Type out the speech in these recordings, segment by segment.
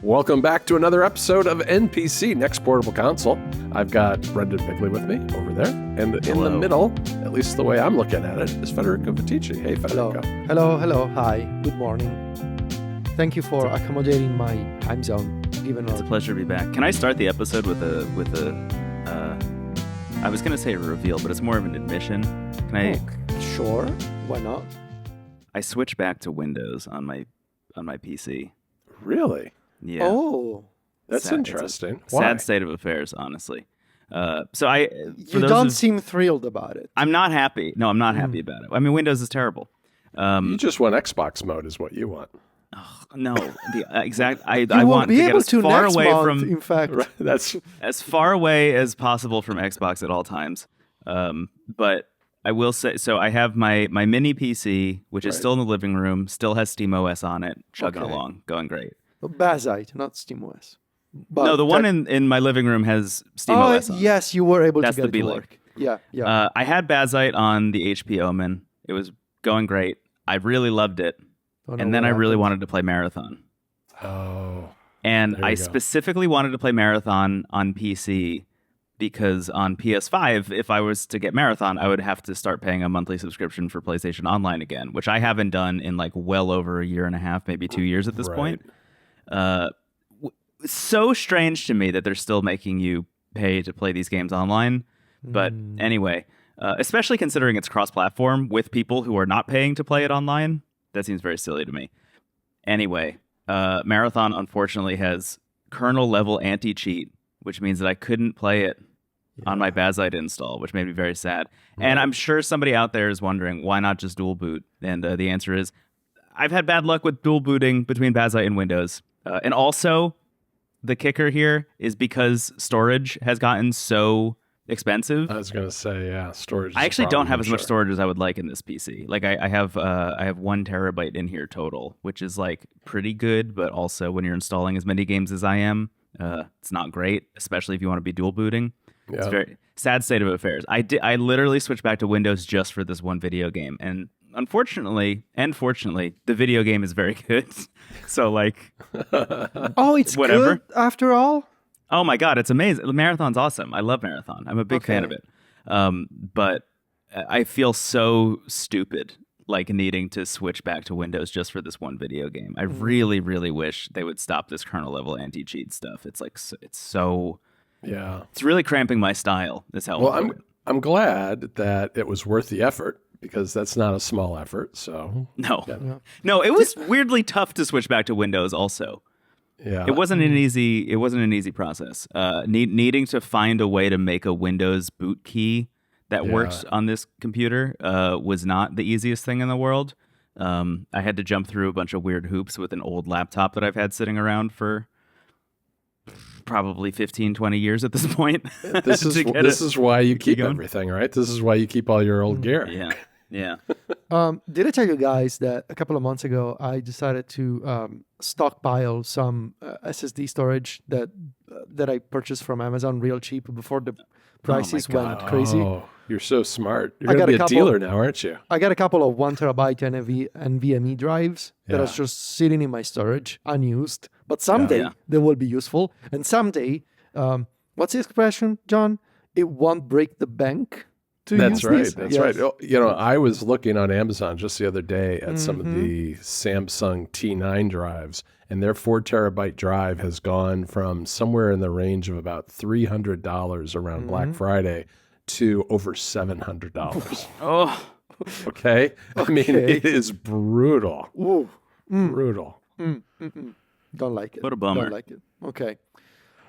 Welcome back to another episode of NPC Next Portable Console. I've got Brendon Bigley with me over there, and in the middle, at least the way I'm looking at it, is Federico Vitici. Hey, Federico. Hello. Hi. Good morning. Thank you for accommodating my time zone. It's a pleasure to be back. Can I start the episode with a I was going to say a reveal, but it's more of an admission. Can I? Sure. Why not? I switched back to Windows on my PC. Really? Yeah. Oh, that's interesting. Why? Sad state of affairs, honestly. You don't seem thrilled about it. I'm not happy. No, I'm not happy about it. I mean, Windows is terrible. You just want Xbox mode, is what you want. No, the exact. I won't want be to get able as to far next away month, from. In fact, that's as far away as possible from Xbox at all times. But I will say, so I have my mini PC, which is still in the living room, still has SteamOS on it, chugging along, going great. Bazite, not SteamOS. But no, the one in my living room has SteamOS on it. Yes, you were able That's to get the it to B-Link. work. Yeah. I had Bazite on the HP Omen. It was going great. I really loved it. And then I really wanted to play Marathon. Oh. And I specifically wanted to play Marathon on PC because on PS5, if I was to get Marathon, I would have to start paying a monthly subscription for PlayStation Online again, which I haven't done in like well over a year and a half, maybe 2 years at this point. So strange to me that they're still making you pay to play these games online. But anyway, especially considering it's cross-platform with people who are not paying to play it online, that seems very silly to me. Anyway, Marathon unfortunately has kernel-level anti-cheat, which means that I couldn't play it on my Bazite install, which made me very sad. Right. And I'm sure somebody out there is wondering, why not just dual boot? And the answer is, I've had bad luck with dual booting between Bazite and Windows. And also, the kicker here is because storage has gotten so expensive. I was going to say, storage. I actually don't have as much storage as I would like in this PC. Like I have 1 terabyte in here total, which is like pretty good, but also when you're installing as many games as I am, it's not great, especially if you want to be dual booting. Yeah. It's a very sad state of affairs. I literally switched back to Windows just for this one video game, and unfortunately and fortunately, the video game is very good. So like, it's whatever. Good after all. Oh my God, it's amazing. Marathon's awesome. I love Marathon. I'm a big fan of it. But I feel so stupid, like needing to switch back to Windows just for this one video game. I really, really wish they would stop this kernel-level anti-cheat stuff. It's like, it's so... Yeah. It's really cramping my style, is how I'm glad that it was worth the effort, because that's not a small effort, so... No, it was weirdly tough to switch back to Windows also. Yeah, it wasn't an easy process. Needing to find a way to make a Windows boot key that works on this computer was not the easiest thing in the world. I had to jump through a bunch of weird hoops with an old laptop that I've had sitting around for probably 15, 20 years at this point. This is why you keep everything, right? This is why you keep all your old gear. Yeah. Did I tell you guys that a couple of months ago I decided to stockpile some SSD storage that I purchased from Amazon real cheap before the prices went crazy? Oh, you're so smart. You're going to be a dealer now, aren't you? I got a couple of 1 terabyte NVMe drives that are just sitting in my storage, unused. But someday they will be useful. And someday, what's the expression, John? It won't break the bank. That's right. That's right. You know, I was looking on Amazon just the other day at some of the Samsung T9 drives, and their 4 terabyte drive has gone from somewhere in the range of about $300 around Black Friday to over $700. Okay. I mean, it is brutal. Brutal. Don't like it. What a bummer. Don't like it. Okay.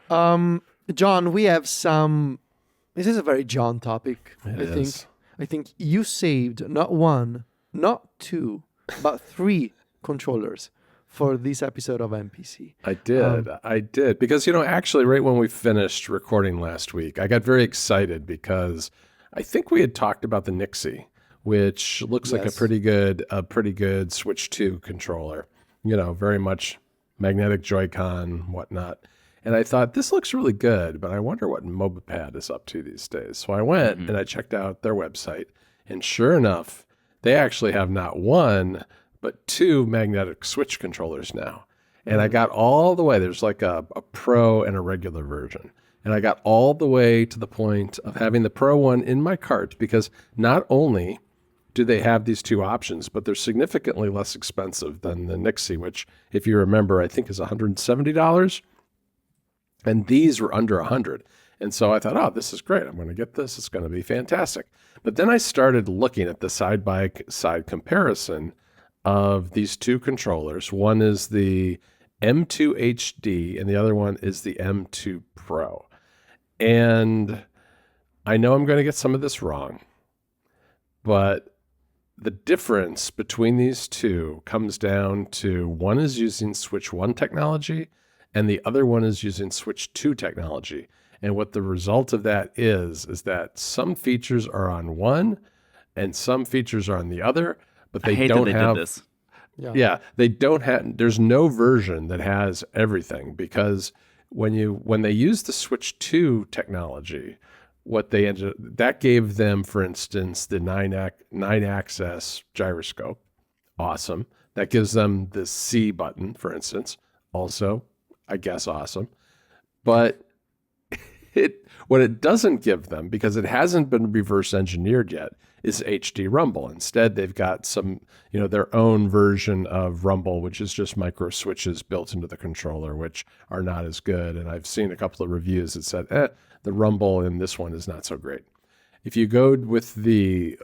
John, we have some... This is a very John topic, I think you saved not 1, not 2, but 3 controllers for this episode of NPC. I did. Because, actually right when we finished recording last week, I got very excited because I think we had talked about the Nixie, which looks like a pretty good Switch 2 controller. Very much magnetic Joy-Con, whatnot. And I thought, this looks really good, but I wonder what Mobipad is up to these days. So I went and I checked out their website. And sure enough, they actually have not 1, but 2 magnetic Switch controllers now. And I got all the way, there's like a pro and a regular version. And I got all the way to the point of having the pro one in my cart because not only do they have these two options, but they're significantly less expensive than the Nixie, which, if you remember, I think is $170. And these were under $100. And so I thought, oh, this is great. I'm going to get this. It's going to be fantastic. But then I started looking at the side-by-side comparison of these two controllers. One is the M2 HD and the other one is the M2 Pro. And I know I'm going to get some of this wrong, but the difference between these two comes down to one is using Switch 1 technology and the other one is using Switch 2 technology. And what the result of that is that some features are on one and some features are on the other, but they don't have this. Yeah, they don't have, there's no version that has everything because when they use the Switch 2 technology, that gave them, for instance, the 9-axis gyroscope. Awesome. That gives them the C button, for instance. Also, I guess awesome. But what it doesn't give them, because it hasn't been reverse engineered yet, is HD Rumble. Instead, they've got some, their own version of Rumble, which is just micro switches built into the controller, which are not as good. And I've seen a couple of reviews that said, the Rumble in this one is not so great. If you go with the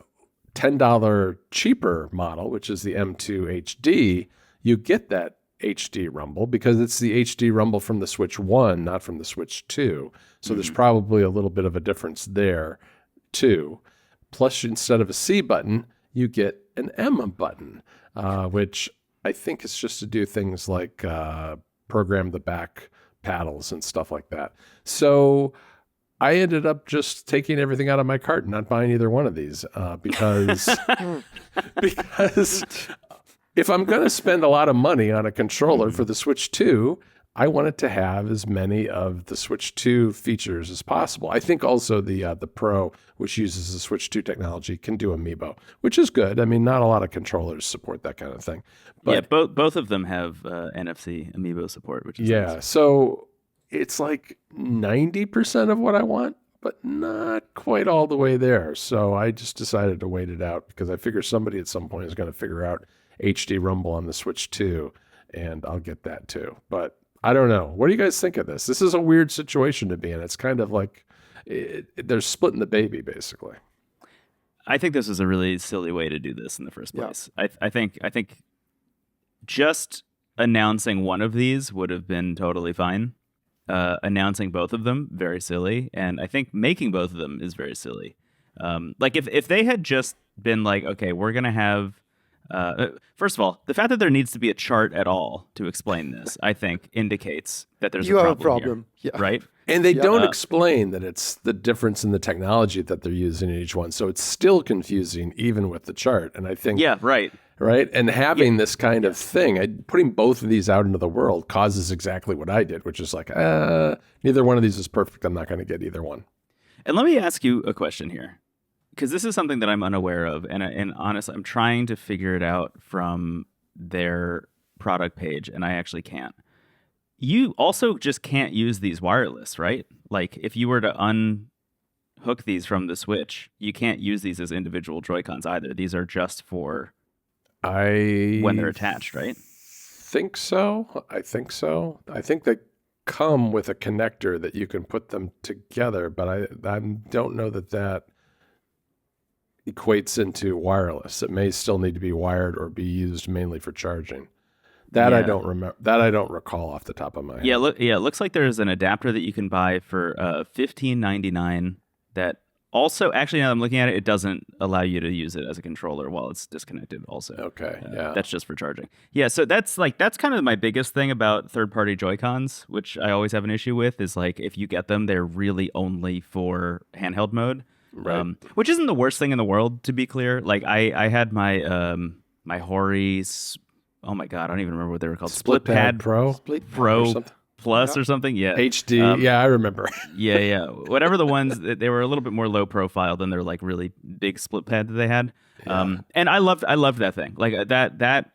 $10 cheaper model, which is the M2 HD, you get that HD Rumble because it's the HD Rumble from the Switch 1, not from the Switch 2. So there's probably a little bit of a difference there too. Plus, instead of a C button, you get an M button, which I think is just to do things like program the back paddles and stuff like that. So I ended up just taking everything out of my cart and not buying either one of these because if I'm going to spend a lot of money on a controller for the Switch 2, I want it to have as many of the Switch 2 features as possible. I think also the Pro, which uses the Switch 2 technology, can do Amiibo, which is good. I mean, not a lot of controllers support that kind of thing. But both of them have NFC Amiibo support, which is nice. So it's like 90% of what I want, but not quite all the way there. So I just decided to wait it out because I figure somebody at some point is going to figure out HD Rumble on the Switch 2, and I'll get that too. But I don't know. What do you guys think of this? This is a weird situation to be in. It's kind of like they're splitting the baby, basically. I think this is a really silly way to do this in the first place. Yeah. I think just announcing one of these would have been totally fine. Announcing both of them, very silly. And I think making both of them is very silly. Like if they had just been like, okay, we're going to have first of all, the fact that there needs to be a chart at all to explain this, I think, indicates that there's a problem here, right? And they don't explain that it's the difference in the technology that they're using in each one. So it's still confusing even with the chart. And I think... Yeah, right. Right? And having this kind of thing, putting both of these out into the world causes exactly what I did, which is like, neither one of these is perfect. I'm not going to get either one. And let me ask you a question here, because this is something that I'm unaware of. And honestly, I'm trying to figure it out from their product page, and I actually can't. You also just can't use these wireless, right? Like if you were to unhook these from the Switch, you can't use these as individual Joy-Cons either. These are just for when they're attached, right? I think so. I think they come with a connector that you can put them together, but I don't know that equates into wireless. It may still need to be wired or be used mainly for charging. I don't remember. That I don't recall off the top of my head. It looks like there's an adapter that you can buy for $15.99 that also, actually, now that I'm looking at it, it doesn't allow you to use it as a controller while it's disconnected also. Okay, that's just for charging. Yeah, so that's kind of my biggest thing about third-party Joy-Cons, which I always have an issue with, is like if you get them, they're really only for handheld mode. Right. Which isn't the worst thing in the world, to be clear. Like I had my my Hori, oh my god, I don't even remember what they were called. Split Pad Pro, Pro Plus or something. Yeah, HD. I remember. yeah. Whatever the ones, they were a little bit more low profile than their like really big split pad that they had. And I loved that thing. Like that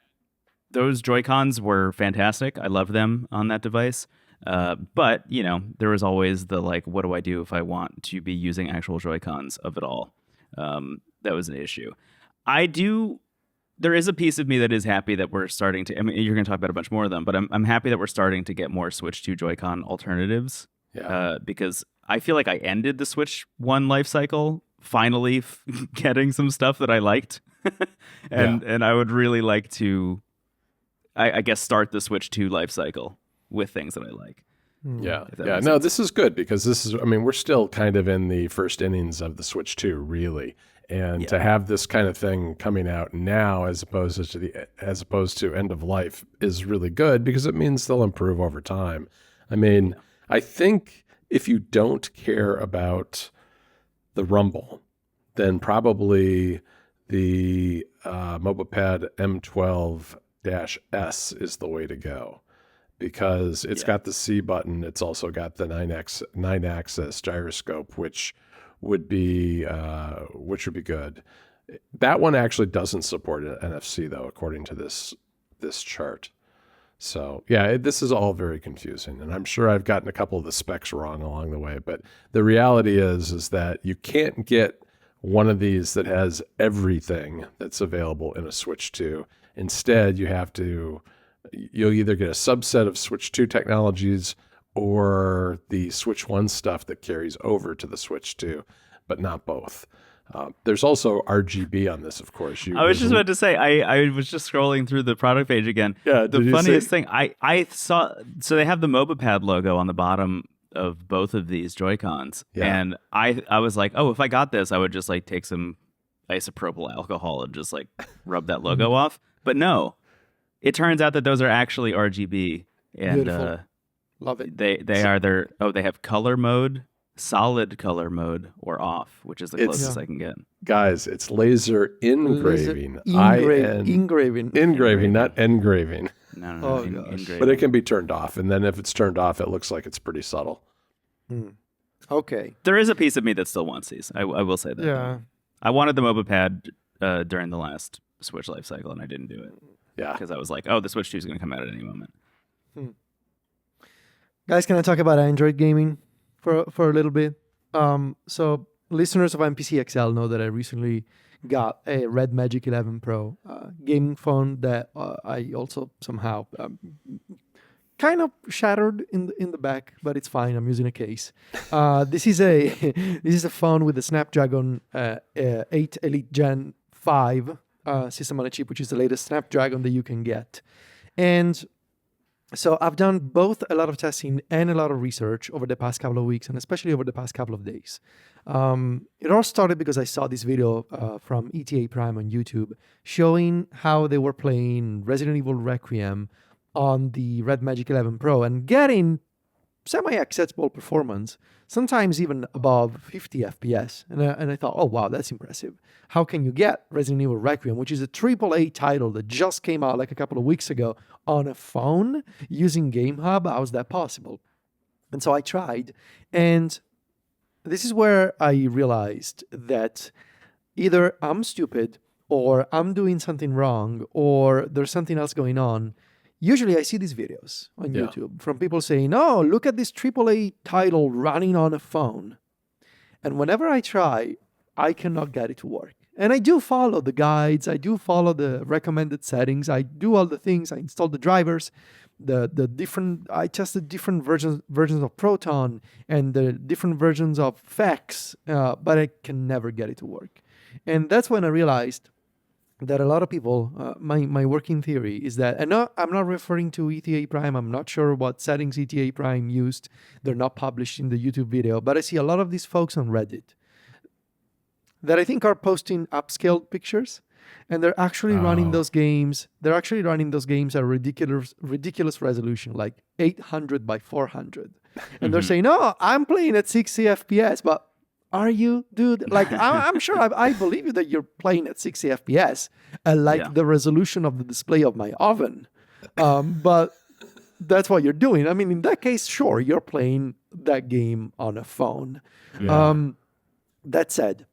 those Joy-Cons were fantastic. I loved them on that device. But, there was always the, like, what do I do if I want to be using actual Joy-Cons of it all? That was an issue. There is a piece of me that is happy that we're starting to, I mean, you're going to talk about a bunch more of them, but I'm happy that we're starting to get more Switch 2 Joy-Con alternatives. Yeah. Because I feel like I ended the Switch 1 life cycle finally getting some stuff that I liked. and I would really like to, I guess, start the Switch 2 life cycle with things that I like. Yeah. No, this is good because we're still kind of in the first innings of the Switch 2, really. And to have this kind of thing coming out now as opposed to end of life is really good because it means they'll improve over time. I mean, I think if you don't care about the rumble, then probably the MobilePad M12-S is the way to go because it's got the C button. It's also got the 9-axis gyroscope, which would be good. That one actually doesn't support NFC though, according to this chart. So this is all very confusing, and I'm sure I've gotten a couple of the specs wrong along the way. But the reality is that you can't get one of these that has everything that's available in a Switch 2. Instead, you'll either get a subset of Switch 2 technologies or the Switch 1 stuff that carries over to the Switch 2, but not both. There's also RGB on this, of course. I was just about to say, I was just scrolling through the product page again. Yeah, the funniest thing, I saw, so they have the MobilePad logo on the bottom of both of these Joy-Cons. Yeah. And I was like, oh, if I got this, I would just like take some isopropyl alcohol and just like rub that logo off. But no, it turns out that those are actually RGB. And Beautiful. Love it. They have color mode, solid color mode, or off, which is the closest I can get. Guys, it's laser engraving. Engraving, not engraving. No, engraving. But it can be turned off, and then if it's turned off, it looks like it's pretty subtle. Okay. There is a piece of me that still wants these. I will say that. Yeah. I wanted the MobilePad during the last Switch life cycle, and I didn't do it. Yeah. Because I was like, oh, the Switch 2 is going to come out at any moment. Guys, can I talk about Android gaming for a little bit? So listeners of NPC XL know that I recently got a Red Magic 11 Pro gaming phone that I also somehow kind of shattered in the back, but it's fine. I'm using a case. This is a phone with the Snapdragon 8 Elite Gen 5 system on a chip, which is the latest Snapdragon that you can get. And so I've done both a lot of testing and a lot of research over the past couple of weeks, and especially over the past couple of days. It all started because I saw this video from ETA Prime on YouTube showing how they were playing Resident Evil Requiem on the Red Magic 11 Pro and getting semi-acceptable performance, sometimes even above 50 FPS. And I thought, oh, wow, that's impressive. How can you get Resident Evil Requiem, which is a AAA title that just came out like a couple of weeks ago, on a phone using GameHub? How is that possible? And so I tried. And this is where I realized that either I'm stupid or I'm doing something wrong or there's something else going on. Usually I see these videos on YouTube from people saying, oh, look at this AAA title running on a phone. And whenever I try, I cannot get it to work. And I do follow the guides. I do follow the recommended settings. I do all the things. I install the drivers, I tested different versions of Proton and the different versions of FX, but I can never get it to work. And that's when I realized that a lot of people, my working theory is that, and I'm not referring to ETA Prime. I'm not sure what settings ETA Prime used. They're not published in the YouTube video, but I see a lot of these folks on Reddit that I think are posting upscaled pictures, and they're actually running those games. They're actually running those games at a ridiculous resolution, like 800 by 400. And they're saying, "Oh, I'm playing at 60 FPS," but are you, dude? Like, I'm sure I believe you that you're playing at 60 FPS, the resolution of the display of my oven. But that's what you're doing. I mean, in that case, sure, you're playing that game on a phone. Yeah. That said,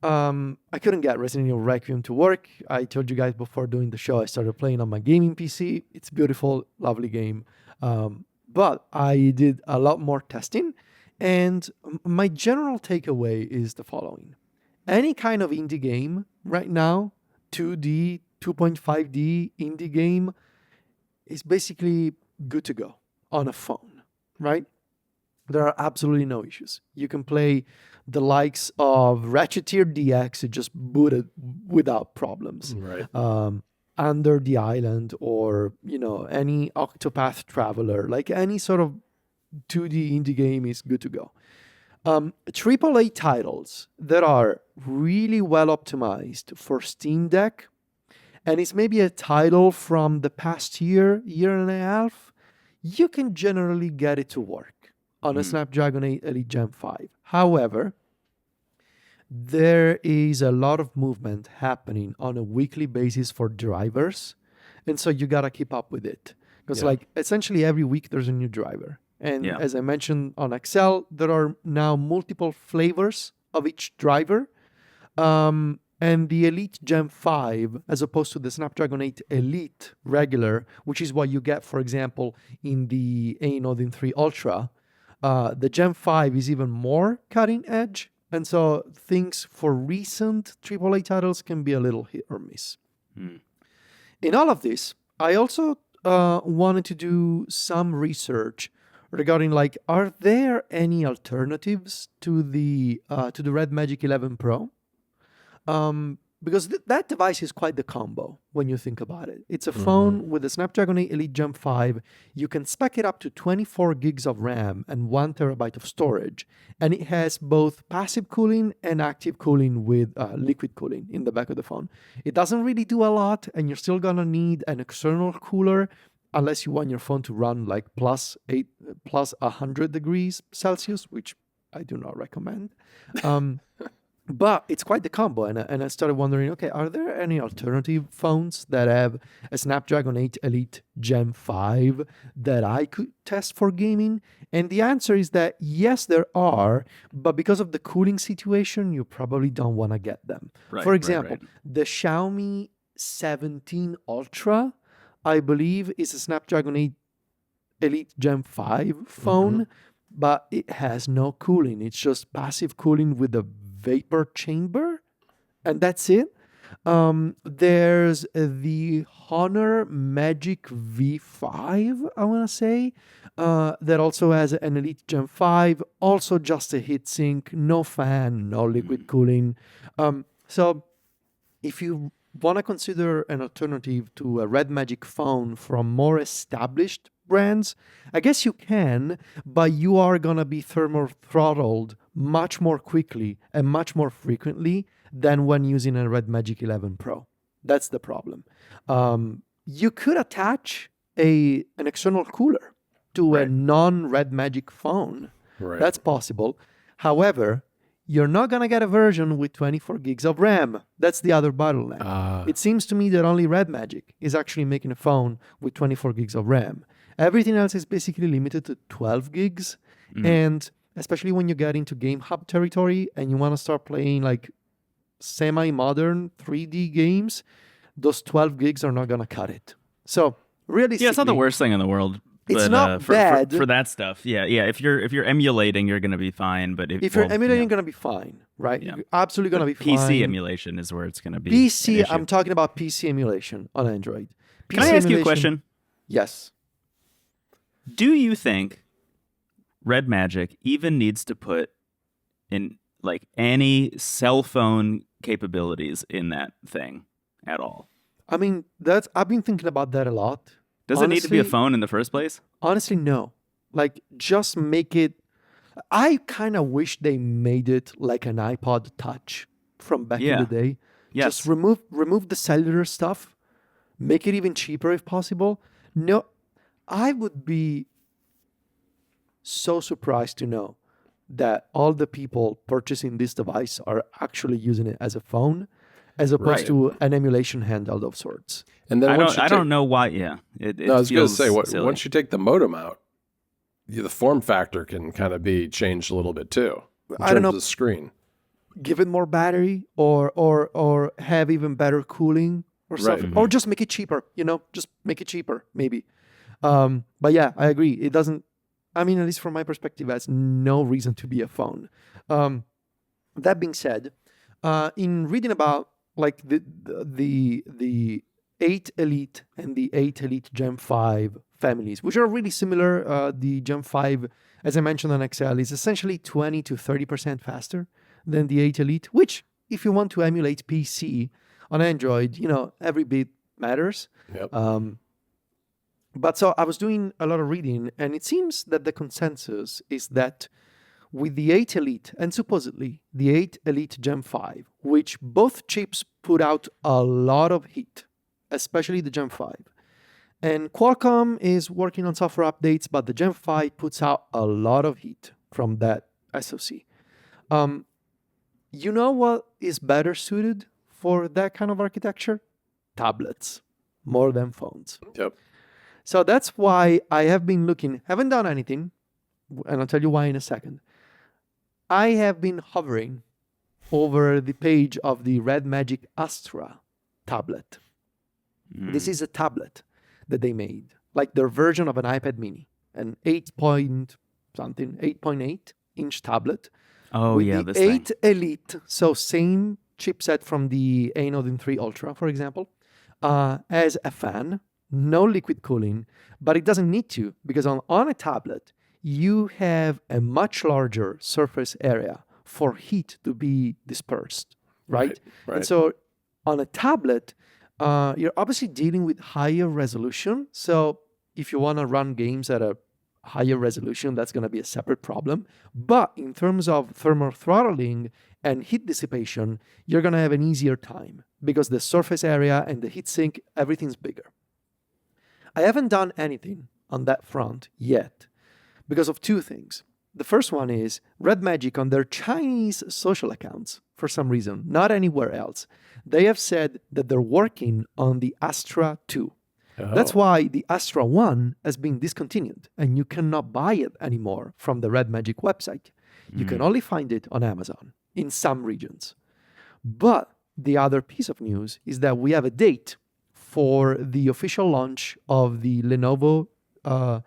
I couldn't get Resident Evil Requiem to work. I told you guys before doing the show, I started playing on my gaming PC. It's beautiful, lovely game. But I did a lot more testing. And my general takeaway is the following. Any kind of indie game right now, 2D, 2.5D indie game, is basically good to go on a phone, right? There are absolutely no issues. You can play the likes of Ratcheteer DX, just booted without problems. Right. Under the Island, or any Octopath Traveler, like any sort of 2D indie game is good to go. AAA titles that are really well optimized for Steam Deck, and it's maybe a title from the past year and a half, you can generally get it to work on a Snapdragon 8 Elite Gen 5. However, there is a lot of movement happening on a weekly basis for drivers, and so you gotta keep up with it. Because essentially every week there's a new driver. And as I mentioned on XL, there are now multiple flavors of each driver. And the Elite Gen 5, as opposed to the Snapdragon 8 Elite regular, which is what you get, for example, in the A-Node 3 Ultra, the Gen 5 is even more cutting edge. And so things for recent AAA titles can be a little hit or miss. In all of this, I also wanted to do some research regarding are there any alternatives to the Red Magic 11 Pro? Because that device is quite the combo when you think about it. It's a phone with a Snapdragon 8 Elite Gen 5. You can spec it up to 24 gigs of RAM and 1 terabyte of storage. And it has both passive cooling and active cooling with liquid cooling in the back of the phone. It doesn't really do a lot, and you're still going to need an external cooler unless you want your phone to run plus 100 degrees Celsius, which I do not recommend. But it's quite the combo, and I started wondering, okay, are there any alternative phones that have a Snapdragon 8 Elite Gen 5 that I could test for gaming? And the answer is that yes, there are, but because of the cooling situation, you probably don't want to get them. For example, the Xiaomi 17 Ultra, I believe, is a Snapdragon 8 Elite Gen 5 phone, but it has no cooling. It's just passive cooling with a vapor chamber, and that's it. There's the Honor Magic V5, I want to say, that also has an Elite Gen 5, also just a heatsink, no fan, no liquid cooling. So if you want to consider an alternative to a Red Magic phone from more established brands, I guess you can, but you are going to be thermal throttled much more quickly and much more frequently than when using a Red Magic 11 Pro. That's the problem. You could attach an external cooler to a non-Red Magic phone. That's possible. However, you're not going to get a version with 24 gigs of RAM. That's the other bottleneck. It seems to me that only Red Magic is actually making a phone with 24 gigs of RAM. Everything else is basically limited to 12 gigs. And especially when you get into Game Hub territory and you want to start playing semi-modern 3D games, those 12 gigs are not going to cut it. So realistically, it's not the worst thing in the world. It's not bad for that stuff. Yeah. If you're emulating, you're going to be fine. But if you're emulating, you're going to be fine, right? Yeah. You're absolutely going to be fine. PC emulation is where it's going to be. PC. I'm talking about PC emulation on Android. Can I ask you a question? Yes. Do you think Red Magic even needs to put in any cell phone capabilities in that thing at all? I mean, I've been thinking about that a lot. Does it need to be a phone in the first place? Honestly, no. Just make it. I kind of wish they made it like an iPod Touch from back in the day. Yes. Just remove the cellular stuff. Make it even cheaper if possible. No, I would be so surprised to know that all the people purchasing this device are actually using it as a phone, as opposed to an emulation handheld of sorts. And then I don't know why. Yeah, I was going to say, once you take the modem out, the form factor can kind of be changed a little bit too. In terms of the screen. give it more battery or have even better cooling or something, or just make it cheaper. Just make it cheaper, maybe. But yeah, I agree. It doesn't. I mean, at least from my perspective, that's no reason to be a phone. That being said, in reading about like the 8 Elite and the 8 Elite Gen 5 families, which are really similar. The Gen 5, as I mentioned on XL, is essentially 20 to 30% faster than the 8 Elite, which if you want to emulate PC on Android, every bit matters. Yep. But so I was doing a lot of reading, and it seems that the consensus is that with the 8 Elite and supposedly the 8 Elite Gen 5, which both chips put out a lot of heat, especially the Gen 5. And Qualcomm is working on software updates, but the Gen 5 puts out a lot of heat from that SoC. You know what is better suited for that kind of architecture? Tablets, more than phones. Yep. So that's why I have been looking, haven't done anything, and I'll tell you why in a second. I have been hovering over the page of the Red Magic Astra tablet. This is a tablet that they made, like their version of an iPad mini, an 8.8 inch tablet. Oh, with yeah, the this 8 thing. Elite, so same chipset from the A-Node 3 Ultra, for example, as a fan, no liquid cooling, but it doesn't need to, because on a tablet, you have a much larger surface area for heat to be dispersed, right? And so on a tablet, you're obviously dealing with higher resolution. So if you want to run games at a higher resolution, that's going to be a separate problem. But in terms of thermal throttling and heat dissipation, you're going to have an easier time because the surface area and the heat sink, everything's bigger. I haven't done anything on that front yet because of two things. The first one is Red Magic on their Chinese social accounts, for some reason, not anywhere else. They have said that they're working on the Astra 2. Oh. That's why the Astra 1 has been discontinued and you cannot buy it anymore from the Red Magic website. You can only find it on Amazon in some regions. But the other piece of news is that we have a date for the official launch of the Lenovo the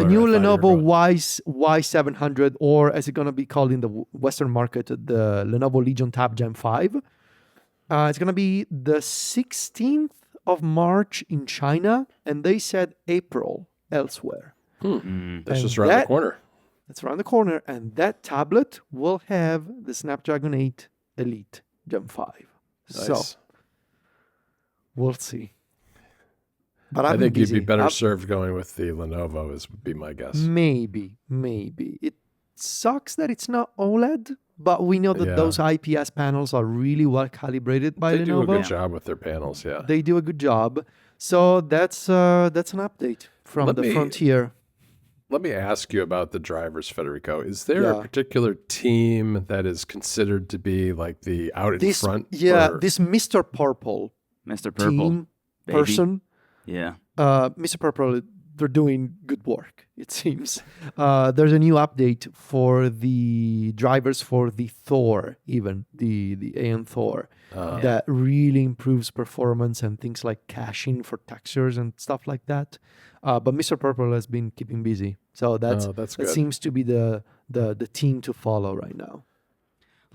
new Lenovo Y700, or as it's going to be called in the Western market, the Lenovo Legion Tab Gen 5. It's going to be the 16th of March in China, and they said April elsewhere. That's just around the corner. That's around the corner, and that tablet will have the Snapdragon 8 Elite Gen 5. Nice. So, we'll see. But I think you'd be better served going with the Lenovo, would be my guess. Maybe. It sucks that it's not OLED, but we know that those IPS panels are really well calibrated by Lenovo. They do a good job with their panels, yeah. They do a good job. So that's an update from the Frontier. Let me ask you about the drivers, Federico. Is there a particular team that is considered to be like the out in front? Yeah, this Mr. Purple team, baby. Person. Yeah. Mr. Purple, they're doing good work, it seems. There's a new update for the drivers for the Thor, even, the AN Thor, that really improves performance and things like caching for textures and stuff like that. But Mr. Purple has been keeping busy. So that seems to be the team to follow right now.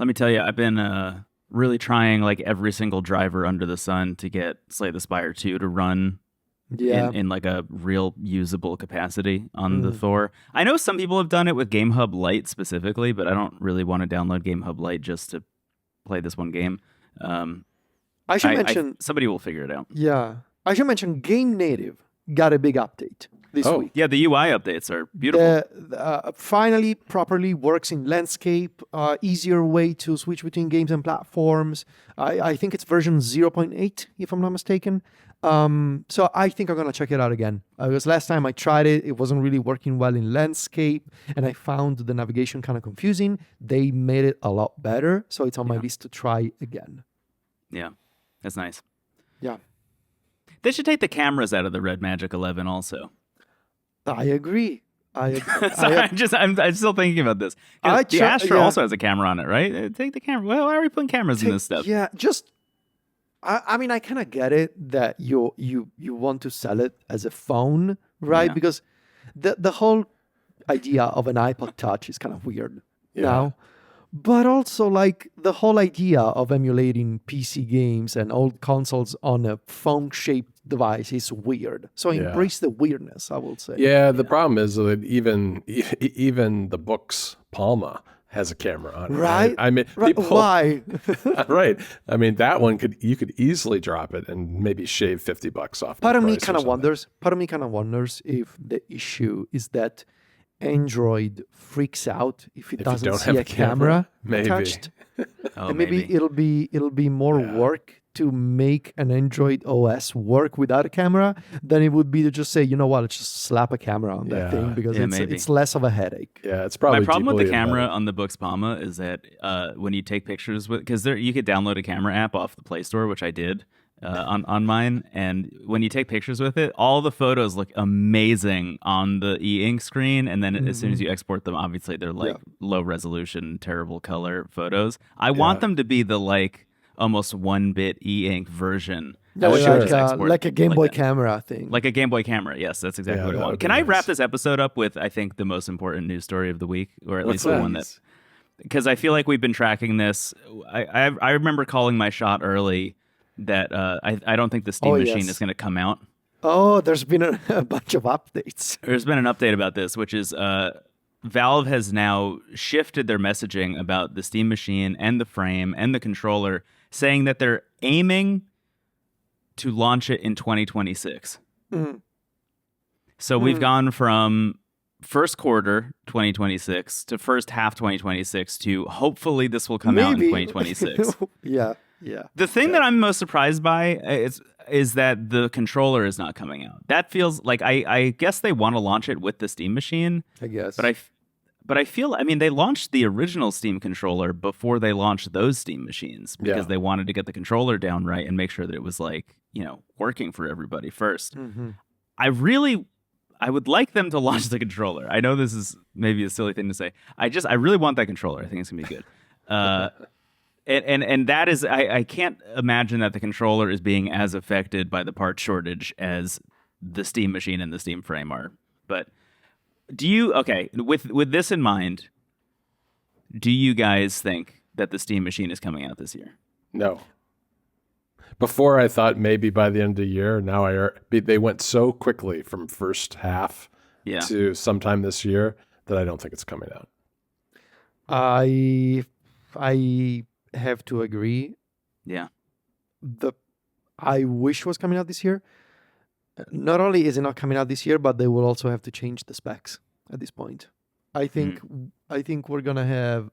Let me tell you, I've been really trying like every single driver under the sun to get Slay the Spire 2 to run in like a real usable capacity on the Thor. I know some people have done it with GameHub Lite specifically, but I don't really want to download GameHub Lite just to play this one game. I should mention... somebody will figure it out. Yeah. I should mention Game Native got a big update this week. Yeah, the UI updates are beautiful. Finally, properly works in landscape, easier way to switch between games and platforms. I think it's version 0.8, if I'm not mistaken. So I think I'm going to check it out again. Because last time I tried it, it wasn't really working well in landscape, and I found the navigation kind of confusing. They made it a lot better, so it's on my list to try again. Yeah, that's nice. Yeah. They should take the cameras out of the Red Magic 11 also. I agree. Sorry, I'm still thinking about this. The Astra also has a camera on it, right? Take the camera. Well, why are we putting cameras in this stuff? Yeah, just I mean, I kind of get it that you want to sell it as a phone, right? Yeah. Because the whole idea of an iPod Touch is kind of weird now. But also, like, the whole idea of emulating PC games and old consoles on a phone-shaped device is weird. So embrace the weirdness, I will say. Yeah, the problem is that even the book's Palma has a camera on it. Right? I mean, people, why? right. I mean, that one you could easily drop it and maybe shave $50 off. Part of me kind of wonders if the issue is that Android freaks out if it doesn't see a camera attached. And maybe it'll be more work to make an Android OS work without a camera than it would be to just say, you know what, let's just slap a camera on that thing because it's less of a headache. Yeah, it's probably my problem with the camera on the Book's Palma is that when you take pictures with, because you could download a camera app off the Play Store, which I did. On mine, and when you take pictures with it, all the photos look amazing on the e-ink screen, and then as soon as you export them, obviously they're like low resolution, terrible color photos. I want them to be the like almost 1-bit e-ink version. Like a Game Boy camera thing. Like a Game Boy camera, yes, that's exactly what I want. Can I wrap this episode up with, I think, the most important news story of the week, or at least the one that, because I feel like we've been tracking this. I remember calling my shot early that I don't think the Steam machine is going to come out. Oh, there's been a bunch of updates. There's been an update about this, which is Valve has now shifted their messaging about the Steam machine and the frame and the controller, saying that they're aiming to launch it in 2026. So we've gone from first quarter 2026 to first half 2026 to hopefully this will come out in 2026. Yeah. The thing that I'm most surprised by is that the controller is not coming out. That feels like I guess they want to launch it with the Steam machine. I guess. But I feel, I mean, they launched the original Steam controller before they launched those Steam machines because they wanted to get the controller down right and make sure that it was like, working for everybody first. I would like them to launch the controller. I know this is maybe a silly thing to say. I really want that controller. I think it's gonna be good. And that is, I can't imagine that the controller is being as affected by the part shortage as the Steam machine and the Steam frame are. But with this in mind, do you guys think that the Steam machine is coming out this year? No. Before I thought maybe by the end of the year. Now they went so quickly from first half to sometime this year that I don't think it's coming out. I have to agree. Yeah. I wish it was coming out this year. Not only is it not coming out this year, but they will also have to change the specs at this point. I think we're gonna have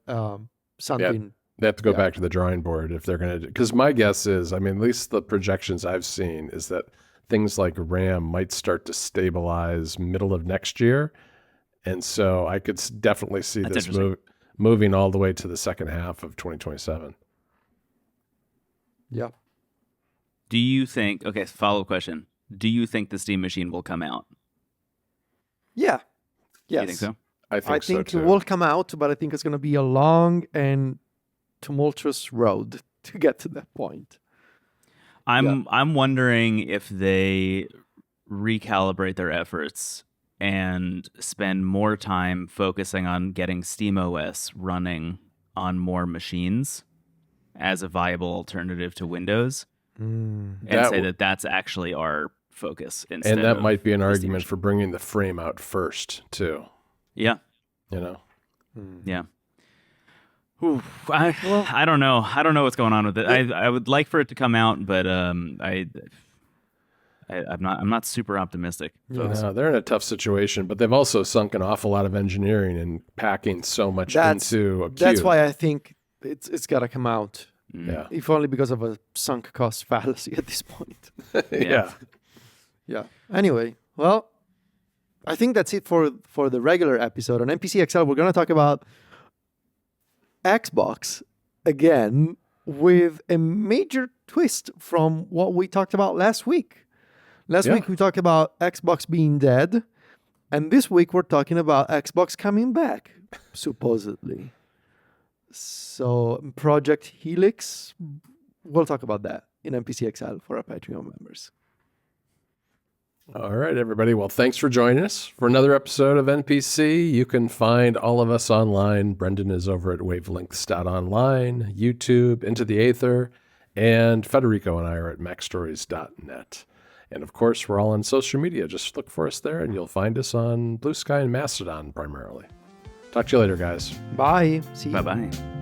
something. Yeah, they have to go back to the drawing board if they're gonna. Because my guess is, I mean, at least the projections I've seen is that things like RAM might start to stabilize middle of next year, and so I could definitely see this moving all the way to the second half of 2027. Yeah. Do you think, follow-up question. Do you think the Steam machine will come out? Yeah. Yes. You think so? I think so too. It will come out, but I think it's going to be a long and tumultuous road to get to that point. I'm wondering if they recalibrate their efforts and spend more time focusing on getting SteamOS running on more machines as a viable alternative to Windows, and say that that's actually our focus instead. And that might be an argument for bringing the frame out first too. Yeah. Yeah. Ooh, I don't know. I don't know what's going on with it. I would like for it to come out, but I'm not super optimistic. No, they're in a tough situation, but they've also sunk an awful lot of engineering and packing so much into a queue. That's why I think it's got to come out. Yeah. If only because of a sunk cost fallacy at this point. Yeah. Anyway, well, I think that's it for the regular episode. On NPC XL, we're going to talk about Xbox again with a major twist from what we talked about last week. Last week we talked about Xbox being dead, And this week we're talking about Xbox coming back, supposedly. So Project Helix, we'll talk about that in NPC XL for our Patreon members. All right, everybody. Well, thanks for joining us for another episode of NPC. You can find all of us online. Brendon is over at wavelengths.online, YouTube, Into the Aether, and Federico and I are at macstories.net. And of course, we're all on social media. Just look for us there, and you'll find us on Blue Sky and Mastodon primarily. Talk to you later, guys. Bye. See you. Bye-bye.